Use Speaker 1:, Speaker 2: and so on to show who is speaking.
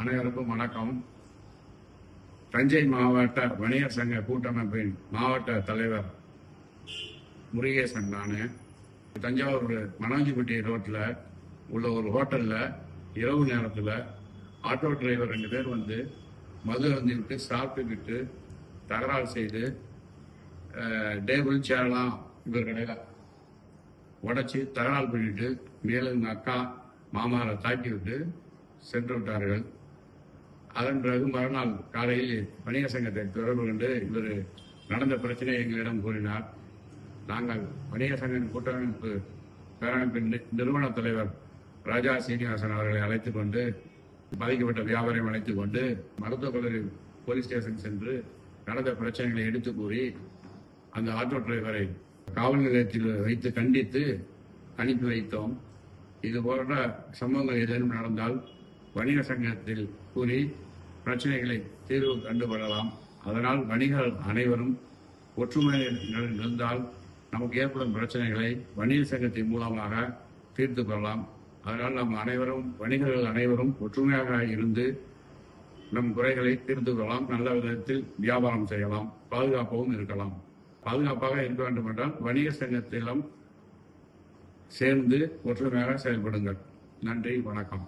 Speaker 1: அனைவருக்கும் வணக்கம். தஞ்சை மாவட்ட வணிகர் சங்க கூட்டமைப்பின் மாவட்ட தலைவர் முருகேசன். நான் தஞ்சாவூர் மனாஞ்சிப்பட்டி ரோட்டில் உள்ள ஒரு ஹோட்டலில் இரவு நேரத்தில் ஆட்டோ டிரைவர் 2 பேர் வந்து மது அருந்திவிட்டு சாப்பிட்டுக்கிட்டு தகராறு செய்து டேபிள் சேர்லாம் இவர் கடையில் உடச்சி தகராறு பண்ணிட்டு மேலும் அக்கா மாமாரை தாக்கி விட்டு சென்று விட்டார்கள். அதன் பிறகு மறுநாள் காலையில் வணிகர் சங்கத்தை தொடர்பு கொண்டு இவர் நடந்த பிரச்சனையை எங்களிடம் கூறினார். நாங்கள் வணிகர் சங்க கூட்டமைப்பு பேரமைப்பின் நிறுவன தலைவர் ராஜா சீனிவாசன் அவர்களை அழைத்துக் கொண்டு பாதிக்கப்பட்ட வியாபாரியை அழைத்துக் கொண்டு மருத்துவக் கல்லூரி போலீஸ் ஸ்டேஷன் சென்று நடந்த பிரச்சனைகளை எடுத்து கூறி அந்த ஆட்டோ டிரைவரை காவல் நிலையத்தில் வைத்து கண்டித்து அனுப்பி வைத்தோம். இது போன்ற சம்பவங்கள் ஏதேனும் நடந்தால் வணிகர் சங்கத்தில் கூறி பிரச்சனைகளை தீர்வு கண்டுகொள்ளலாம். அதனால் வணிகர்கள் அனைவரும் ஒற்றுமையில் இருந்தால் நமக்கு ஏற்படும் பிரச்சனைகளை வணிகர் சங்கத்தின் மூலமாக தீர்த்து கொள்ளலாம். அதனால் நம் அனைவரும் வணிகர்கள் அனைவரும் ஒற்றுமையாக இருந்து நம் குறைகளை தீர்த்து கொள்ளலாம். நல்ல விதத்தில் வியாபாரம் செய்யலாம், பாதுகாப்பாகவும் இருக்கலாம். பாதுகாப்பாக இருக்க வேண்டும் என்றால் வணிகர் சங்கத்திலும் சேர்ந்து ஒற்றுமையாக செயல்படுங்கள். நன்றி, வணக்கம்.